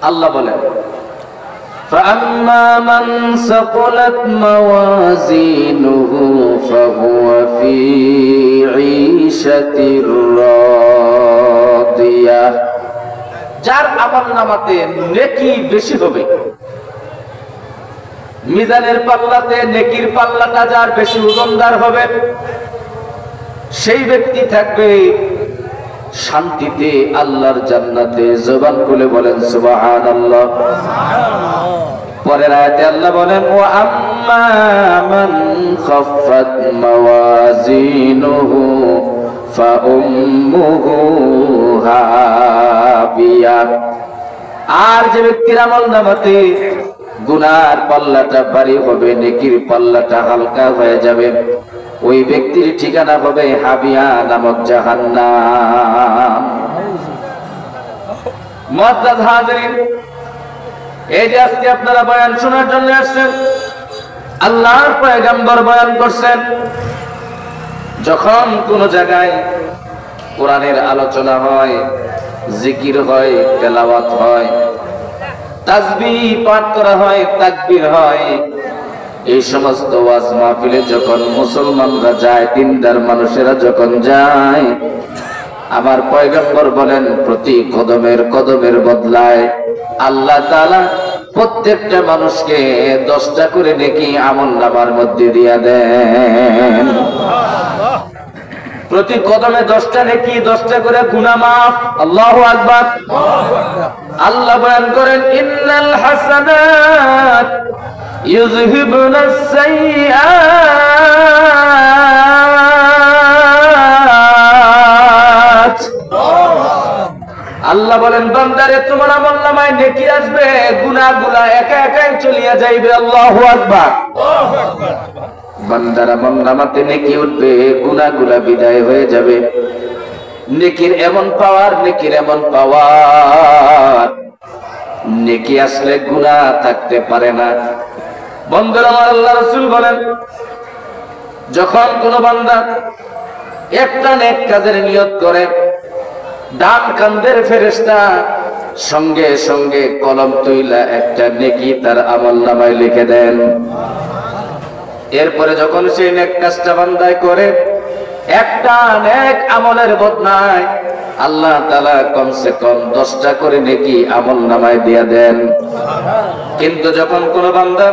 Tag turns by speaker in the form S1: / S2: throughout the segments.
S1: আল্লাহ বলেন فأما من ثقلت موازينه فهو في عيشة راضية যার আমলনামাতে নেকি বেশি হবে, মিজানের পাল্লাতে নেকির পাল্লাটা যার বেশি ওজনদার হবে, সেই ব্যক্তি থাকবে শান্তিতে আল্লাহর জান্নাতে। জবান খুলে বলেন সুবহানাল্লাহ। পরের আয়াতে আল্লাহ বলেন ওয়া আম্মা মান খাফফাত মাওয়াজিনুহু ফাউম্মুহু হাবিয়া। আর যে ব্যক্তির আমলনামাতে গুনার পাল্লাটা ভারী হবে, নেকির পাল্লাটা হালকা হয়ে যাবে, ওই ব্যক্তির ঠিকানা হবে হাবিয়া নামক জাহান্নাম। মুআজ্জাজ হাজিরিন, এই যে আজকে আপনারা বয়ান শোনার জন্য আসছেন, আল্লাহর পয়গম্বর বয়ান করছেন, যখন কোন জায়গায় কোরআনের আলোচনা হয়, জিকির হয়, তেলাওয়াত হয়, তাসবিহ পাঠ করা হয়, তাকবীর হয়, এই সমস্ত ওয়াজ মাহফিলে যখন মুসলমানরা যায়, দিনদার মানুষেরা যখন যায়, আমার পয়গম্বর বলেন প্রতি কদমের কদমের বদলায় আল্লাহ তাআলা প্রত্যেকটা মানুষকে 10টা করে নেকি আমলনামার মধ্যে দিয়া দেন। প্রতি কদমে 10টা নেকি, 10টা করে গুনাহ মাফ। আল্লাহু আকবার। আল্লাহ বয়ান করেন ইন্নাল হাসানাত ইউযহিবুনাস সাইয়্যাত। আল্লাহ বলেন বান্দারে তোমার আমলনামায় নেকি আসবে, গুনাহগুলা একা একাই চলিয়া যাইবে। আল্লাহু আকবার। বান্দার আমলনামাতে নেকি উঠবে, গুনাহগুলা বিদায় হয়ে যাবে। নেকির এমন পাওয়ার, নেকির এমন পাওয়ার, নেকি আসলে গুনাহ থাকতে পারে না। বন্ধুরা আমার, আল্লাহ রাসূল বলেন যখন কোন বান্দা একটা নেক কাজের নিয়ত করে, ডান কাঁধের ফেরেশতা সঙ্গে সঙ্গে কলম তুইলা একটা নেকি তার আমলনামায় লিখে দেন। এরপরে যখন সেই নেক কাজটা বান্দায় করে, একটা নেক আমলের বদনায় আল্লাহ তাআলা কমসে কম 10টা করে নেকি আমলনামায় দিয়ে দেন। কিন্তু যখন কোন বান্দা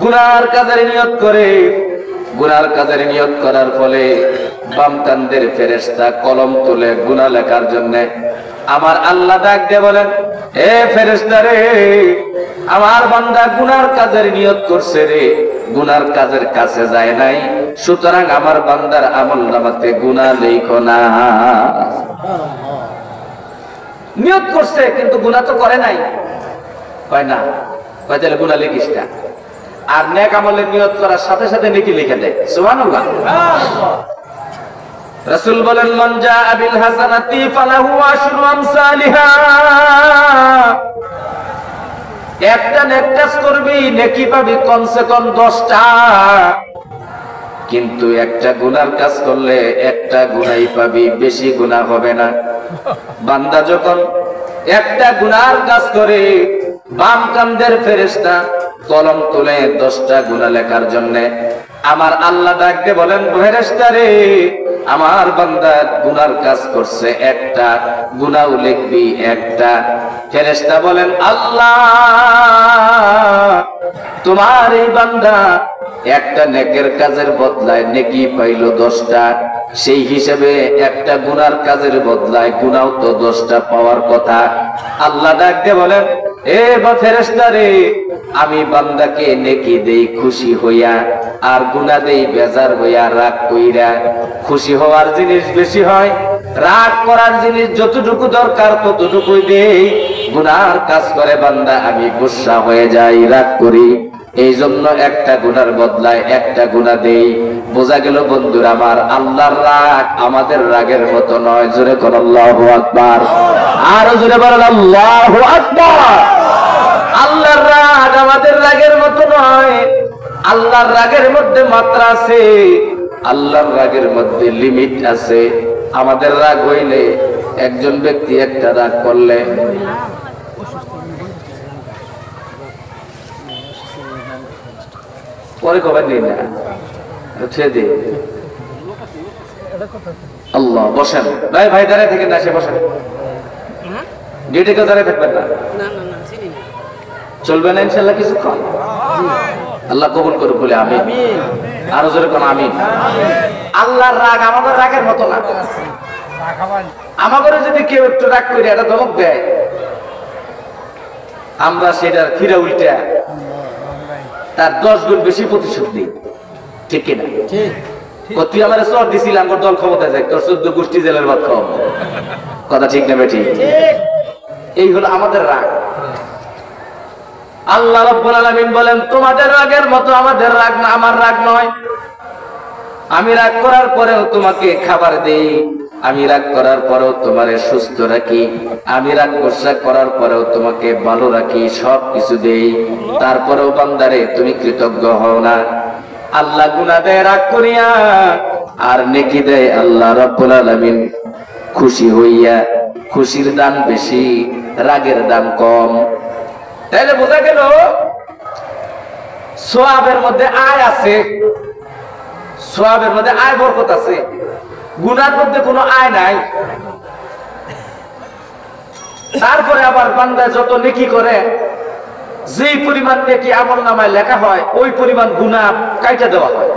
S1: গুনার কাজের নিয়ত করে, গুনার কাজের নিয়ত করার ফলে বাম কাঁধের ফেরেশতা কলম তুলে গুনাহ লেখার জন্য, আমার আল্লাহ ডাক দিয়ে বলেন এ ফেরেশতা রে, আমার বান্দা গুনার কাজের নিয়ত করছে রে, গুনার কাজের কাছে যায় নাই, সুতরাং আমার বান্দার আমলনামাতে গুনাহ লেখো না। নিয়ত করছে কিন্তু গুনাহ তো করে নাই, কয় না, কয় তাহলে গুনাহ লিখিস না। আর নেক আমলের নিয়ত করার সাথে সাথে নেকি লিখে দেয়। সুবহানাল্লাহ। রাসূল বলেন মান জাআ বিল হাসানাতি ফালাহু আশরু আমসালিহা। একটা নেক কাজ করবি, নেকি পাবি কমসে কম 10টা, কিন্তু একটা গুনার কাজ করলে একটা গুনাহই পাবি, বেশি গুনাহ হবে না। বান্দা যখন একটা গুনার কাজ করে, বাম কাঁধের ফেরেশতা কলম তুলে 10টা গুনাহ লেখার জন্য, আমার আল্লাহ ডাকতে বলেন ফেরেশতা রে, আমার বান্দা গুনার কাজ করছে একটা, গুনাহ লিখবি একটা। ফেরেশতা বলেন আল্লাহ, তোমার এই বান্দা একটা নেকের কাজের বদলায় নেকি পাইল 10টা, সেই হিসেবে একটা গুনার কাজের বদলায় গুনাহ তো 10টা পাওয়ার কথা। আল্লাহ ডাকতে বলেন এ ফেরেশতা রে, আমি বান্দাকে নেকি দেই খুশি হইয়া, আর গুনাহ দেই বেজার হইয়া, রাগ কইরা। খুশি হওয়ার জিনিস বেশি হয়, রাগ করার জিনিস যতটুকু দরকার ততটুকুই দেই। গুনার কাজ করে বান্দা আমি গুসা হয়ে যাই, রাগ করি, এই জন্য একটা গুনার বদলায় একটা গুনাহ দেই। বোঝা গেল বন্ধুরা আমার, আল্লাহর রাগ আমাদের রাগের মতো নয়। জোরে বল আল্লাহু আকবার। আরো জোরে বলেন আল্লাহু আকবার। আল্লাহর রাগ আমাদের রাগের মতো নয়। আল্লাহর রাগের মধ্যে মাত্রা আছে, আল্লাহর রাগের মধ্যে লিমিট আছে। আমাদের রাগ হইলে, একজন ব্যক্তি একটা রাগ করলে পরে কবার নেই না উঠে দে আল্লাহ বসেন ভাই ভাই দাঁড়ায় থাকেন না সে বসেন গেটে কেউ দাঁড়ায় থাকবেন না চলবে না ইনশাল্লাহ কিছুক্ষণ আল্লাহ কবুল করুক বলে আমি আরো জোরে কোন আমি আল্লাহর রাগ আমাদের রাগের মতো না আমাদের যদি কেউ একটু রাগ করে এটা ধমক দেয় আমরা সেটার ফিরে উল্টা তার 10 গুণ বেশি প্রতিশোধ দিই ঠিক কিনা তুই আমার চর দিছিলাম দল ক্ষমতায় যাই তোর 14 গোষ্ঠী জেলের ভাত খাওয়াবো কথা ঠিক না বেঠিক এই হলো আমাদের রাগ আল্লাহ রাব্বুল আলামিন বলেন তোমাদের রাগের মতো আমাদের রাগ না আমার রাগ নয় আমি রাগ করার পরেও তোমাকে খাবার দেই আমি রাগ করার পরেও তোমারে সুস্থ রাখি আমি রাগ গোসা করার পরেও তোমাকে ভালো রাখি সব কিছু দেই তারপরেও বান্দারে তুমি কৃতজ্ঞ হও না আল্লাহ গুনাহ দেয় রাগ করিয়া আর নেকি দেয় আল্লাহ রাব্বুল আলামিন খুশি হইয়া খুশির দাম বেশি রাগের দাম কম তাহলে বোঝা গেল সওয়াবের মধ্যে আয় আছে সওয়াবের মধ্যে আয় বরকত আছে গুনার মধ্যে কোনো আয় নাই তারপরে আবার বান্দা যত নেকি করে যেই পরিমাণ নেকি আমলনামায় লেখা হয় ওই পরিমাণ গুনাহ কাইটা দেওয়া হয়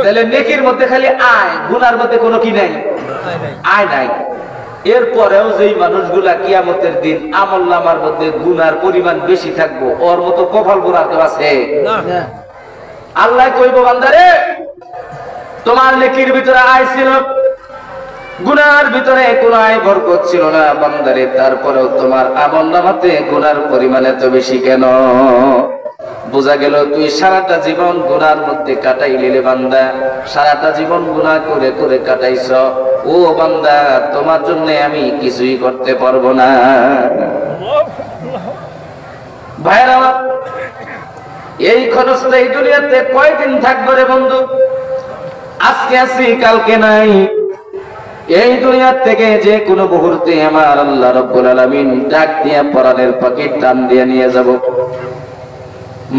S1: তাহলে নেকির মধ্যে খালি আয় গুনার মধ্যে কোনো কি নাই আয় নাই এরপরেও যেই মানুষগুলা কিয়ামতের দিন আমলনামার মধ্যে গুনার পরিমাণ বেশি থাকবো ওর মতো কপাল গোনা তো আছে আল্লাহ কইব বান্দারে তোমার নেকির ভিতরে আয় ছিল গুনার ভিতরে কোনো আয় বরকত ছিল না বান্দারে তারপরেও তোমার আমলনামাতে গুনার পরিমাণ এত বেশি কেন বোঝা গেল তুই সারাটা জীবন গুনার মধ্যে কাটাইলি রে বান্দা সারাটা জীবন গুনাহ করে করে কাটাইছ ও বান্দা তোমার জন্য আমি কিছুই করতে পারবো না ভাইরা এই খরচটা এই দুনিয়াতে কয়দিন থাকবে রে বন্ধু আজকে আছি কালকে নাই এই দুনিয়া থেকে যে কোনো মুহূর্তে আমার আল্লাহ রাব্বুল আলামিন ডাক দিয়া পরাণের পাখির টান দিয়ে নিয়ে যাব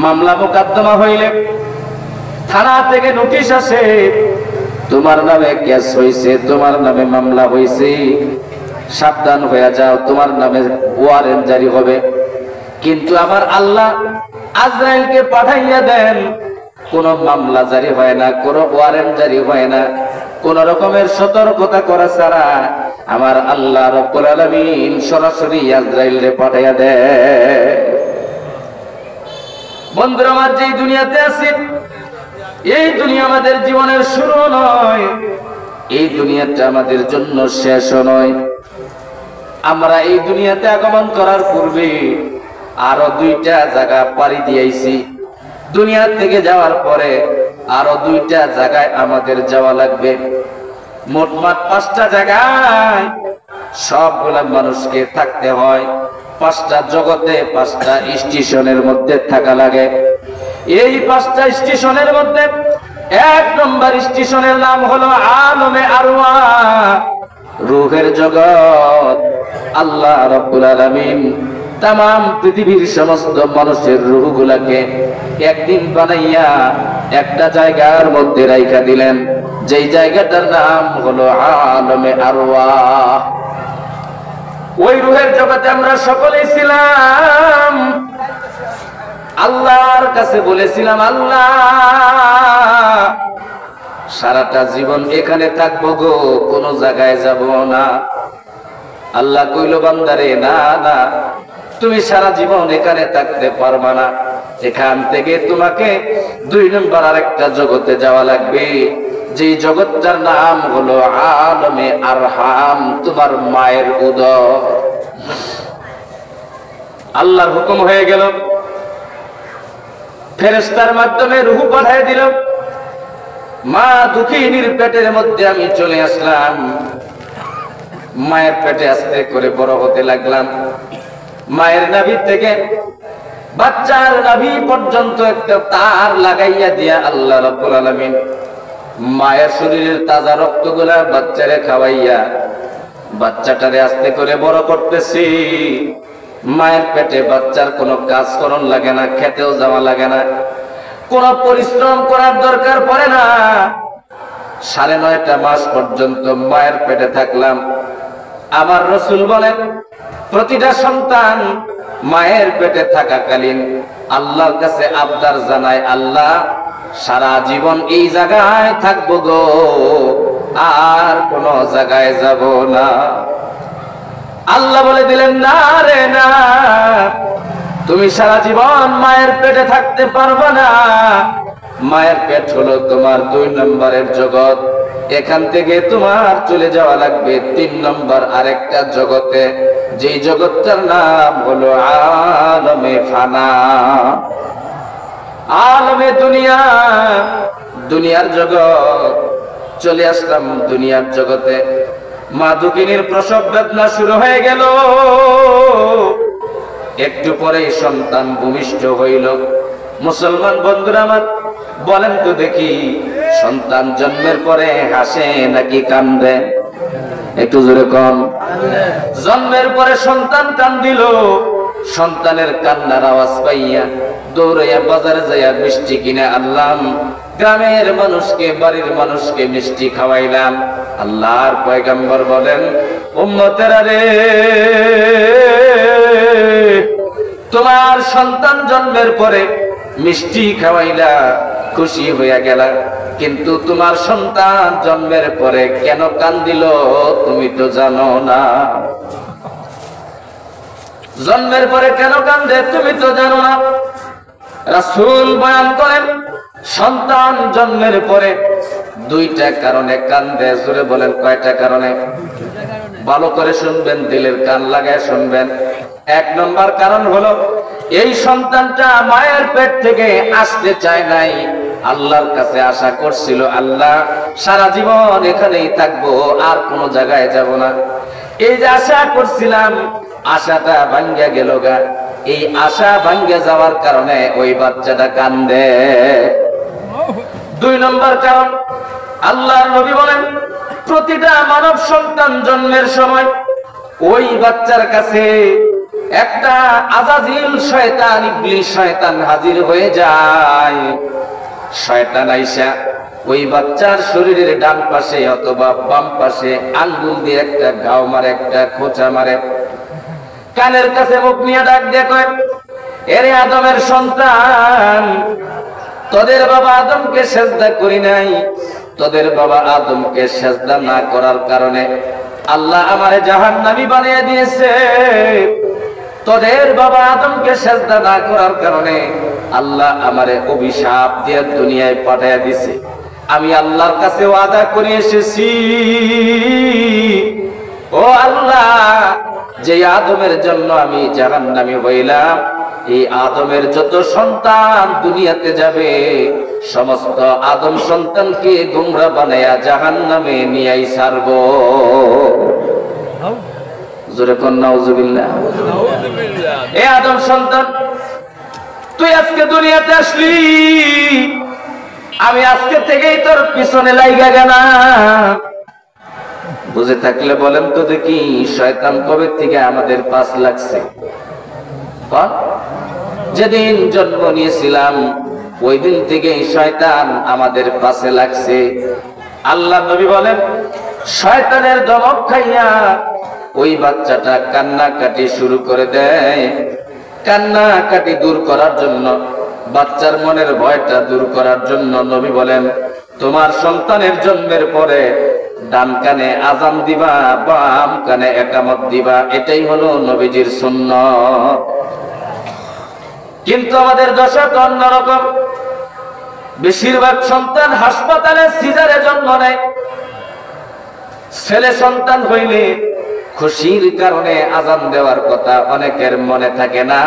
S1: মামলা মোকদ্দমা হইলে থানা থেকে নোটিশ আসে তোমার নামে কেস হইছে তোমার নামে মামলা হইছে সাবধান হয়ে যাও তোমার নামে ওয়ারেন্ট জারি হবে কিন্তু আমার আল্লাহ আজরাইলকে পাঠাইয়া দেন কোন মামলা জারি হয় না কোন ওয়ারেন্ট জারি হয় না কোন রকমের সতর্কতা করা ছাড়া আমার আল্লাহ রাব্বুল আলামিন সরাসরি আজরাইলকে পাঠাইয়া দেয় বন্ধুরা আমার যে দুনিয়াতে আছি এই দুনিয়া আমাদের জীবনের শুরু নয় এই দুনিয়াটা আমাদের জন্য শেষও নয় আমরা এই দুনিয়াতে আগমন করার পূর্বে আরো 2টা জায়গা পাড়ি দিয়েছি দুনিয়া থেকে যাওয়ার পরে আরো 2টা জায়গায় আমাদের যাওয়া লাগবে মোটমাট 5টা জায়গায় সবগুলা মানুষকে থাকতে হয় 5টা জগতে 5টা স্টেশনের মধ্যে থাকা লাগে এই 5টা স্টেশনের মধ্যে 1 নম্বর স্টেশনের নাম হলো আলমে আরওয়াহ রূহের জগৎ আল্লাহ রাব্বুল আলামিন तमाम পৃথিবীর সমস্ত মানুষের রূহগুলোকে একদিন বানাইয়া একটা জায়গার মধ্যে রাইখা দিলেন যেই জায়গাটার নাম হলো আলমে আরওয়াহ ওই রূহের জগতে আমরা সকলেই ছিলাম আল্লাহর কাছে বলেছিলাম আল্লাহ সারাটা জীবন এখানে থাকবো গো কোনো জায়গায় যাব না আল্লাহ কইল বান্দারে না না তুমি সারা জীবন এখানে থাকতে পারবা না এখান থেকে তোমাকে 2 নম্বর আরেকটা জগতে যাওয়া লাগবে যে জগৎটার নাম হলো আলমে আরহাম তোমার মায়ের উদর আল্লাহর হুকুম হয়ে গেল ফেরেশতার মাধ্যমে রূহ পাঠিয়ে দিল মা দুঃখিনীর পেটের মধ্যে আমি চলে আসলাম মায়ের পেটে আস্তে করে বড় হতে লাগলাম মায়ের নাভি থেকে বাচ্চার নাভি পর্যন্ত একটা তার লাগাইয়া দিয়া আল্লাহ রাব্বুল আলামিন মায়ের শরীরের তাজা রক্তগুলা বাচ্চারে খাওয়াইয়া বাচ্চাটারে আস্তে করে বড় করতেছি মায়ের পেটে বাচ্চার কোনো কাজ করন লাগে না খেতেও যাওয়া লাগে না কোনো পরিশ্রম করার দরকার পড়ে না। 9.5 মাস পর্যন্ত মায়ের পেটে থাকলাম। আমার রাসূল বলেন, প্রতিটা সন্তান মায়ের পেটে থাকাকালীন আল্লাহর কাছে আবদার জানায়, আল্লাহ সারা জীবন এই জায়গায় থাকবো গো, আর কোন জায়গায় যাব না। আল্লাহ বলে দিলেন, না রে না, তুমি সারা জীবন মায়ের পেটে থাকতে পারবে না। মায়ের পেট হলো তোমার 2 নম্বরের জগৎ। এখান থেকে তোমার চলে যাওয়া লাগবে 3 নম্বর আরেকটা জগতে, যেই জগৎটার নাম হলো আলমে ফানা, আলমে দুনিয়া, দুনিয়ার জগৎ। চলে আসলাম দুনিয়ার জগতে। মা দুঃখিনীর প্রসব বেদনা শুরু হয়ে গেল। একটু পরেই সন্তান ভূমিষ্ঠ হইল। মুসলমান বন্ধুরা আমার, বলেন তো দেখি, সন্তান জন্মের পরে হাসে নাকি কান্দে? একটু জোরে কন। জন্মের পরে সন্তান কান্দিল। সন্তানের কান্নার আওয়াজ পাইয়া দৌড়াইয়া বাজারে যাইয়া মিষ্টি কিনে আনলাম। গ্রামের মানুষকে, বাড়ির মানুষকে মিষ্টি খাওয়াইলাম। আল্লাহর পয়গম্বর বলেন, উম্মতেরা রে, তোমার সন্তান জন্মের পরে মিষ্টি খাওয়াইলা, খুশি হইয়া গেলা, কিন্তু তোমার সন্তান জন্মের পরে কেন কান্দিল তুমি তো জানো না। জন্মের পরে কেন কান্দে তুমি তো জানো না। রাসূল বয়ান করেন, সন্তান জন্মের পরে 2টা কারণে কান্দে। জোরে বলেন, কয়টা কারণে? ভালো করে শুনবেন, দিলের কান লাগায় শুনবেন। 1 নম্বর কারণ হলো, এই সন্তানটা মায়ের পেট থেকে আসতে চায় নাই, আল্লাহর কাছে আশা করছিল, আল্লাহ সারা জীবন এখানেই থাকবো, আর কোনো জায়গায় যাব না। এই যে আশা করছিলাম, আশাটা ভাঙ্গা গেল গা। এই আশা ভাঙ্গা যাওয়ার কারণে ওই বাচ্চাটা কান্দে। 2 নম্বর কারণ, আল্লাহর নবী বলেন, প্রতিটা মানব সন্তান জন্মের সময় ওই বাচ্চার কাছে একটা আজাজিল শয়তান, ইবলিস শয়তান হাজির হয়ে যায়। শয়তান আইসা ওই বাচ্চার শরীরের ডান পাশে অথবা বাম পাশে আঙ্গুল দিয়ে একটা ঘাও মারে, একটা খোঁচা মারে। কানের কাছে মুখ নিয়ে ডাক দিয়ে কয়, এরে আদমের সন্তান, তোদের বাবা আদমকে সেজদা করি নাই, তোদের বাবা আদমকে সেজদা না করার কারণে আল্লাহ আমারে জাহান্নামী বানিয়ে দিয়েছে। তোদের বাবা আদমকে সেজদা না করার কারণে আল্লাহ আমারে অভিশাপ দিয়ে দুনিয়ায় পাঠিয়ে দিয়েছে। আমি আল্লাহর কাছে ওয়াদা করে এসেছি, ও আল্লাহ, যে আদমের জন্য আমি জাহান্নামী হইলাম, এই আদমের যত সন্তান দুনিয়াতে যাবে, সমস্ত আদম সন্তানকে গোমরা বানায়া জাহান্নামে নিয়েই ছাড়বো। জোরে কোন নাউজুবিল্লাহ। এ আদম সন্তান, তুই আজকে দুনিয়াতে আসলি, আমি আজকে থেকেই তোর পিছনে লাইগা গেলাম। বুঝে থাকলে বলেন তো দেখি, শয়তান কবে থেকে আমাদের পাশ লাগছে? যেদিন জন্ম নিয়েছিলাম ওই দিন থেকে শয়তান আমাদের পাশে লাগছে। আল্লাহ নবী বলেন, শয়তানের ধমক খাইয়া ওই বাচ্চাটা কান্নাকাটি শুরু করে দেয়। কান্নাকাটি দূর করার জন্য, বাচ্চার মনের ভয়টা দূর করার জন্য নবী বলেন, তোমার সন্তানের জন্মের পরে ডান কানে আযান দিবা, বাম কানে ইকামত দিবা। এটাই হলো নবীজির সুন্নাত। কিন্তু আমাদের দশা তো অন্যরকম। বেশিরভাগ সন্তান হাসপাতালে সিজারে জন্ম নেয়। ছেলে সন্তান হইলে খুশির কারণে আযান দেওয়ার কথা অনেকের মনে থাকে না।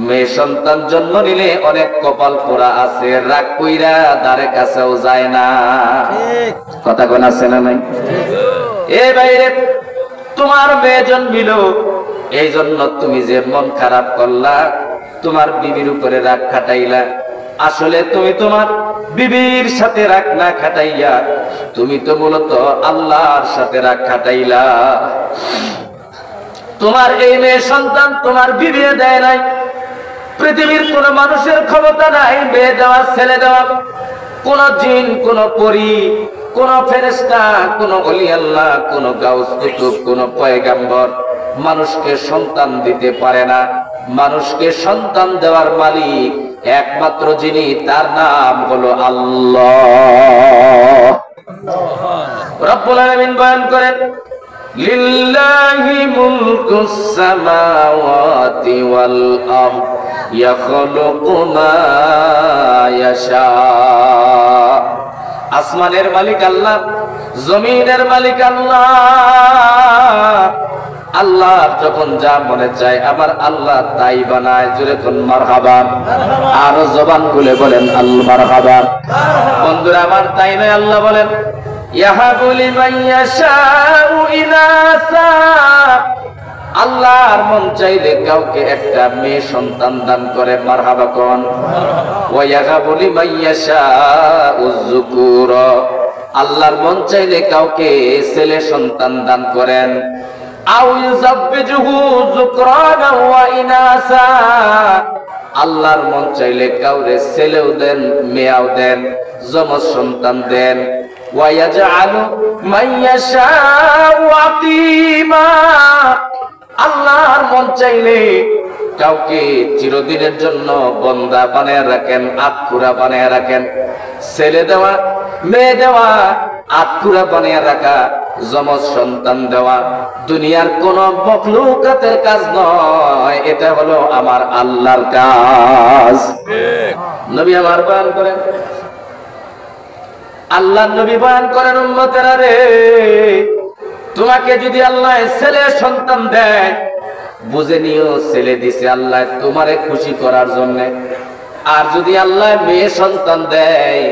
S1: মেয়ে সন্তান জন্ম নিলে অনেক কপাল পোড়া আছে, রাগ কইরা দ্বারে কাছেও যায় না। কথা কোন আছে না নাই? এ বাইরে, তোমার মেয়ে জন্মিল, এই জন্য তুমি যে মন খারাপ করলা, তোমার বিবির উপরে রাগ খাটাইলা। আসলে তুমি তোমার বিবির সাথে রাগ না খাটাইয়া তুমি তো মূলত আল্লাহর সাথে রাগ খাটাইলা। তোমার এই মেয়ে সন্তান তোমার বিবিয়ে দেয় নাই, পৃথিবীর কোন মানুষের ক্ষমতা নাই মেয়ে দেওয়া ছেলে দেওয়া। কোন জিন, কোন পরী, কোন ফেরেশতা, কোন ওলি আল্লাহ, কোন গাউস কুতুব, কোন পয়গম্বর মানুষকে সন্তান দিতে পারে না। মানুষকে সন্তান দেওয়ার মালিক একমাত্র যিনি, তার নাম হলো আল্লাহ। রব্বুল আলামিন বয়ান করেন, লিল্লাহি মুলকুস সামাওয়াতি ওয়াল আরদ ইয়াখলুকু মা ইয়াশা। আসমানের মালিক আল্লাহ, জমিনের মালিক আল্লাহ। আল্লাহ যখন যা মনে চায় আমার আল্লাহ তাই বানায়। জোরে কোন মারহাবা, আরো জবান খুলে বলেন আল্লাহ মারহাবা। বন্ধুরা আমার, তাই নয়, আল্লাহ বলেন ইয়াহাবু লিমান ইয়াশাউ ইনাসা। আল্লাহর মন চাইলে কাউকে একটা মেয়ে সন্তান দান করে। মারহাবা কোন। ওয়া ইয়াহাবু লিমান ইয়াশাউ যুকুর। আল্লাহর মন চাইলে কাউকে ছেলে সন্তান দান করেন। আও ইউযাব্বিজুহু যুকরানা ওয়া ইনাসা। আল্লাহর মন চাইলে কাউরে ছেলেও দেন, মেয়েও দেন, যমজ সন্তান দেন। ওয়া ইয়াজআলু মান ইয়াশাউ আকিমা। আল্লাহর মন চাইলে কাউকে চিরদিনের জন্য বন্দা বানায় রাখেন, আতকুরা বানায় রাখেন। ছেলে দেওয়া, মেয়ে দেওয়া, আতকুরা বানায় রাখা, যমজ সন্তান দেওয়া দুনিয়ার কোন মখলুকাতের কাজ নয়, এটা হলো আমার আল্লাহর কাজ। নবী আমার বয়ান করেন, আল্লাহর নবী বয়ান করেন, উম্মতেরা রে, তোমাকে যদি আল্লাহ ছেলে সন্তান দেয়, বুঝে নিও ছেলে দিছে আল্লাহ তোমারে খুশি করার জন্য। আর যদি আল্লাহ মেয়ে সন্তান দেয়,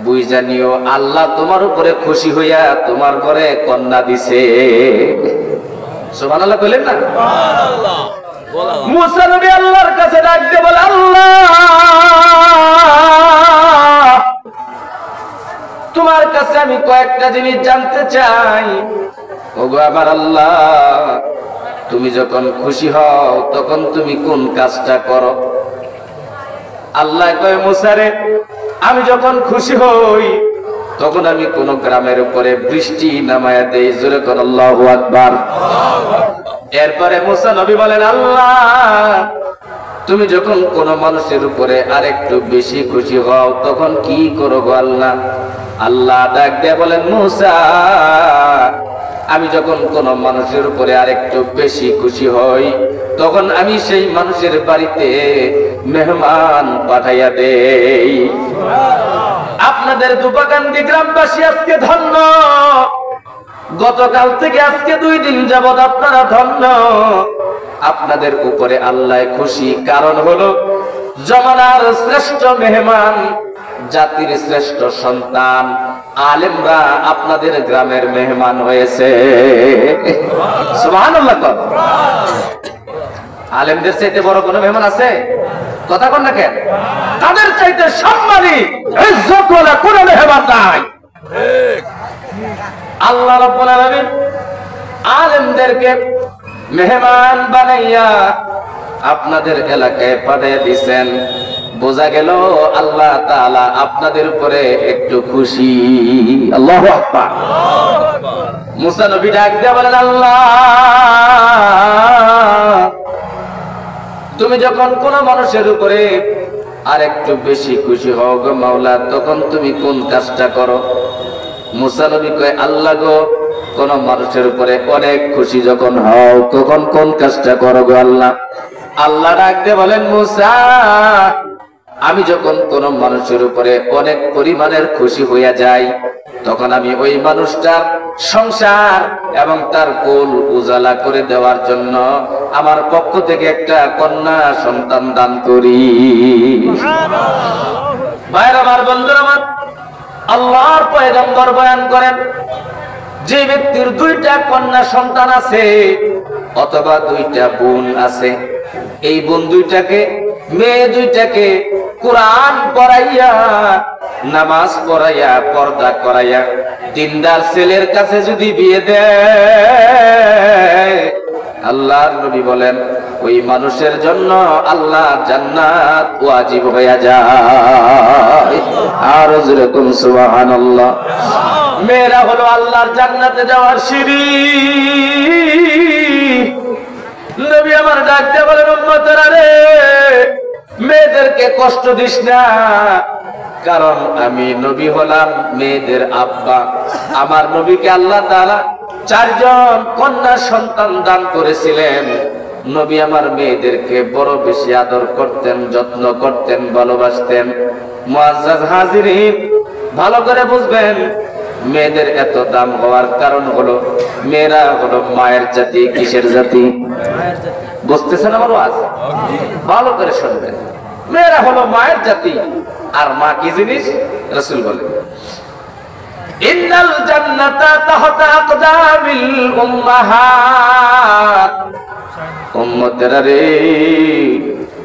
S1: বুঝে নিও আল্লাহ তোমার উপরে খুশি হইয়া তোমার ঘরে কন্যা দিছে। সুবহানাল্লাহ কইলেন না? সুবহানাল্লাহ। মুসা নবী আল্লাহর কাছে ডাক দিয়ে বলে, আল্লাহ তোমার কাছে আমি কয়েকটা জিনিস জানতে চাই। ওগো আমার আল্লাহ, তুমি যখন খুশি হও তখন তুমি কোন কাজটা করো? আল্লাহ কয়, মুসা রে, আমি যখন খুশি হই তখন আমি কোন গ্রামের উপরে বৃষ্টি নামায়া দেই। জোরে কোন আল্লাহু আকবার। এরপরে মুসা নবী বলেন, আল্লাহ তুমি যখন কোন মানুষের উপরে আরেকটু বেশি খুশি হও তখন কি করো গো আল্লাহ? আল্লাহ ডাক দিয়ে বলেন, মুসা আমি যখন কোন মানুষের উপরে আরেকটু বেশি খুশি হই তখন আমি সেই মানুষের বাড়িতে মেহমান পাঠাইয়া দেই। আপনাদের দুপাকান্দি গ্রামবাসী আজকে ধন্য। গতকাল থেকে আজকে 2 দিন যাবৎ আপনারা ধন্য। আপনাদের উপরে আল্লাহ খুশি, কারণ হলো জমানার শ্রেষ্ঠ মেহমান, জাতির শ্রেষ্ঠ সন্তান আলেমরা আপনাদের গ্রামের মেহমান হয়েছে। সুবহানাল্লাহ। আলেমদের চাইতে বড় কোনো মেহমান আছে? কথা কোন না কেন? তাদের চাইতে সম্মানী ইজ্জতওয়ালা কোনো মেহমান নাই। আল্লাহ রাব্বুল আলামিন আলেমদেরকে মেহমান বানাইয়া আপনাদের এলাকায় পাঠিয়ে দিয়েছেন। বোঝা গেল আল্লাহ তাআলা আপনাদের উপরে একটু খুশি। আল্লাহু আকবার। মুসা নবী ডাক দিয়ে বলেন, আল্লাহ তুমি যখন কোন মানুষের উপরে আর একটু বেশি খুশি হও গো মাওলা, তখন তুমি কোন কাজটা করো? মুসা নবী কয়, আল্লাহ গো, কোন মানুষের উপরে অনেক খুশি যখন হও তখন কোন কাজটা করো গো আল্লাহ? আল্লাহ ডাক দিয়ে বলেন, মুসা আমি যখন কোন মানুষের উপরে অনেক পরিমাণের খুশি হইয়া যাই তখন আমি ওই মানুষটার সংসার এবং তার কুল উজালা করে দেওয়ার জন্য আমার পক্ষ থেকে একটা কন্যা সন্তান দান করি। ভাইরা আমার, বন্ধুরা আমার, আল্লাহর পয়গম্বর বয়ান করেন, যে ব্যক্তির 2টা কন্যা সন্তান আছে অথবা 2টা বোন আছে, এই বোন 2টাকে, মেয়ে 2টাকে কোরআন পড়াইয়া, নামাজ পড়াইয়া, পর্দা করাইয়া দিনদার ছেলের কাছে যদি বিয়ে দেয়, আল্লাহর নবী বলেন ওই মানুষের জন্য আল্লাহ জান্নাত ওয়াজিব হয়ে যায়। আর যেরকম সুবহানাল্লাহ। মেয়েরা হলো আল্লাহর জান্নাতে যাওয়ার সিঁড়ি। নবী আমার ডাক দিয়ে বলেন উম্মতেরা রে, মেয়েদেরকে কষ্ট দিস না, কারণ আমি নবী হলাম মেয়েদের আব্বা। আমার নবীকে আল্লাহ তাআলা 4 জন কন্যা সন্তান দান করেছিলেন। নবী আমার মেয়েদেরকে বড় বেশি আদর করতেন, যত্ন করতেন, ভালোবাসতেন। মুআজ্জাজ হাজিরিন, ভালো করে বুঝবেন, মেয়েদের এত দাম হওয়ার কারণ হলো মেয়েরা হলো মায়ের জাতি। কিসের জাতি? বুঝতেছেন আমার ওয়াজ? ভালো করে শুনবেন। মেয়েরা হলো মায়ের জাতি। আর মা কি জিনিস? রাসূল বলেন ইন্নাল জান্নাতা তাহতা আকদামিল উম্মাহাত। উম্মতেরা রে,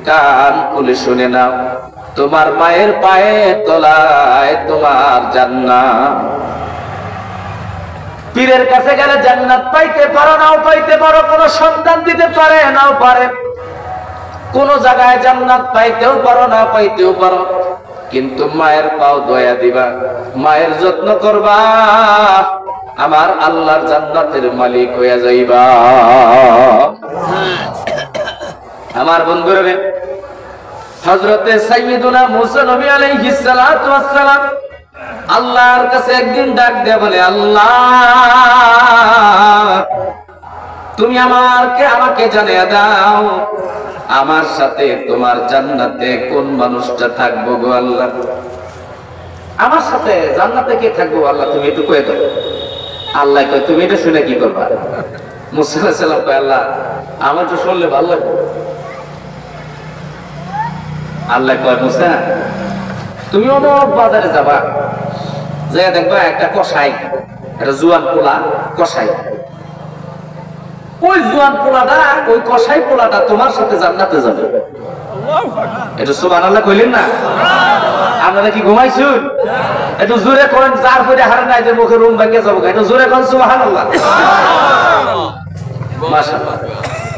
S1: কান খুলে শুনে নাও, তোমার মায়ের পায়ের তলায় তোমার জান্নাত। পীরের কাছে গেলে জান্নাত পাইতে পারো, নাও পাইতে পারো, কোন সন্তান দিতে পারে, নাও পারে, কোন জায়গায় জান্নাত পাইতেও পারো, না পাইতেও পারো, কিন্তু মায়ের পাও দয়া দিবা, মায়ের যত্ন করবা, আমার আল্লাহর জান্নাতের মালিক হয়ে যাইবা। আমার বন্ধুরা, হযরতে সাইয়্যিদুনা মুসা নবী আলাইহিস সালাতু ওয়াস সালাম আল্লাহর কাছে একদিন ডাক দিয়ে বলে, আল্লাহ তুমি আমাকে জানিয়ে দাও, আমার সাথে তোমার জান্নাতে কোন মানুষটা থাকবো গো আল্লাহ? আমার সাথে জান্নাতে কে থাকবো আল্লাহ, তুমি একটু কয়ে দাও। আল্লাহ কয়, তুমি এটা শুনে কি করবা? মুসা আলাইহিস সালাম কয়, আল্লাহ আমার তো শুনলে ভালো লাগবে। আল্লাহ কয়, মুসা তুমি অনেক বাজারে যাবা, যে দেখবা একটা কসাই, একটা জুয়ান পোলা কসাই, ওই জুয়ান পোলাটা, ওই কসাই পোলাটা তোমার সাথে জান্নাতে যাবে। এটা সুবহানাল্লাহ কইলেন না? আপনারা কি ঘুমাইছুন? একটু জোরে করেন, যার পরে হার নাই যে মুখে রুম ভাঙিয়ে যাবো, একটু জোরে করেন সুবহানাল্লাহ। মাশাআল্লাহ।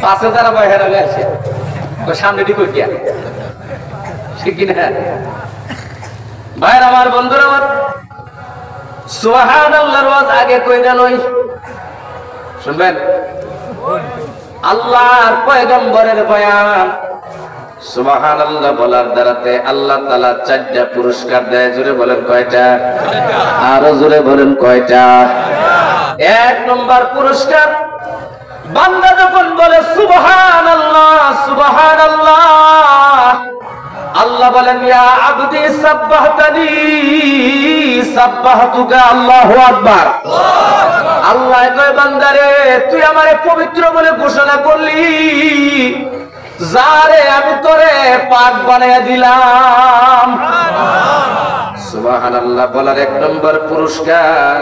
S1: পাশে যারা বয় হেরা গেছে, ওই সামনে দিকে কি আছে? ঠিক কি না ভাইরা আমার, বন্ধুরা আমার, সুবহানাল্লাহর ওয়াজ আগে কইরা লই, শুনবেন আল্লাহর পয়গম্বরের বয়ান। সুবহানাল্লাহ বলার দ্বারাতে আল্লাহ তাআলা 4টা পুরস্কার দেয়। জোরে বলেন কয়টা? আরো জোরে বলেন কয়টা? 1 নম্বর পুরস্কার, বান্দা যখন বলে সুবহানাল্লাহ সুবহানাল্লাহ, আল্লাহ বলেন ইয়া আবদি সাব্বাহতানি সাব্বাহতুকা আল্লাহু আকবার। আল্লাহ কয়, বান্দারে তুই আমারে পবিত্র বলে ঘোষণা করলি, যারে আমি তোরে পাক বানাইয়া দিলাম। সুবহানাল্লাহ বলার 1 নম্বর পুরস্কার,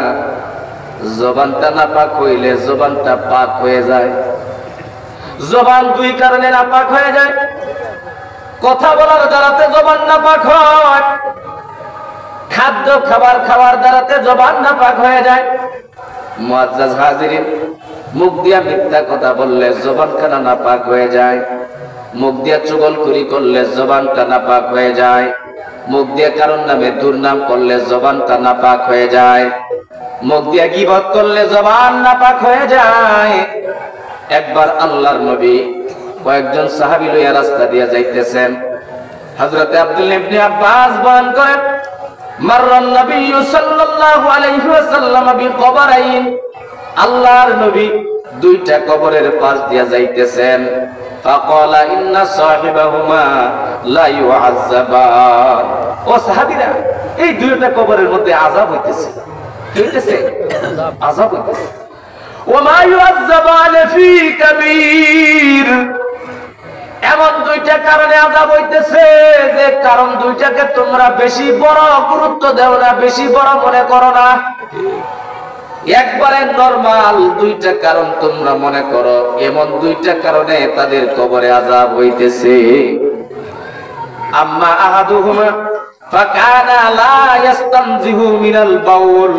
S1: জবানটা নাপাক হইলে জবানটা পাক হয়ে যায়। জবান 2 কারণে নাপাক হয়ে যায়। কথা বলার দ্বারাতে জবান নাপাক হয়, খাদ্য খাবার দ্বারাতে জবান নাপাক হয়ে যায়। মুআজ্জাজ হাজিরিন, মুখ দিয়া মিথ্যা কথা বললে জবানখানা নাপাক হয়ে যায়। মুখ দিয়া চুগলখুরি করলে জবানটা নাপাক হয়ে যায়। মুখ দিয়ে কারোর নামে দুর্নাম করলে জবানটা নাপাক হয়ে যায়। মুখ দিয়ে গীবত করলে জবান নাপাক হয়ে যায়। একবার আল্লাহর নবী কয়েকজন সাহাবী লইয়া রাস্তা দিয়ে যাইতেছেন। হযরতে আব্দুল্লাহ ইবনে আব্বাস বয়ান করেন, মাররান নবী সাল্লাল্লাহু আলাইহি ওয়াসাল্লাম বিকবরাইন, আল্লাহর নবী 2টা কবরের পাশ দিয়ে যাইতেছেন। ফাকালা ইন্না সাহিবাহুমা লা ইউআযাবান। ও সাহাবীরা, এই 2টা কবরের মধ্যে আযাব হইতেছে। কি হইতেছে? আযাব হইতেছে। ওয়া মা ইউআযাবান ফি কাবীর, এমন 2টা কারণে আযাব হইতেছে যে কারণ 2টাকে তোমরা বেশি বড় গুরুত্ব দাও না, বেশি বড় মনে করো না। একবারে নরমাল 2টা কারণ তোমরা মনে করো, এমন 2টা কারণে তাদের কবরে আযাব হইতেছে। আম্মা আহাদুহুমা ফাকানা লা ইস্তানজিহু মিনাল বাউল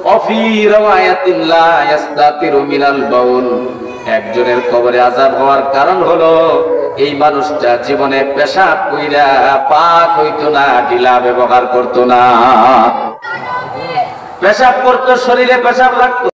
S1: ওয়া ফি রাওয়ায়াতিন লা ইস্তাতিরু মিনাল বাউল। একজনের কবরে আযাব হওয়ার কারণ হলো এই মানুষটা জীবনে পেশাব কইরা পাক হইতো না, ঢিলা ব্যবহার করতো না। পেশাব করতো, শরীরে পেশাব লাগতো।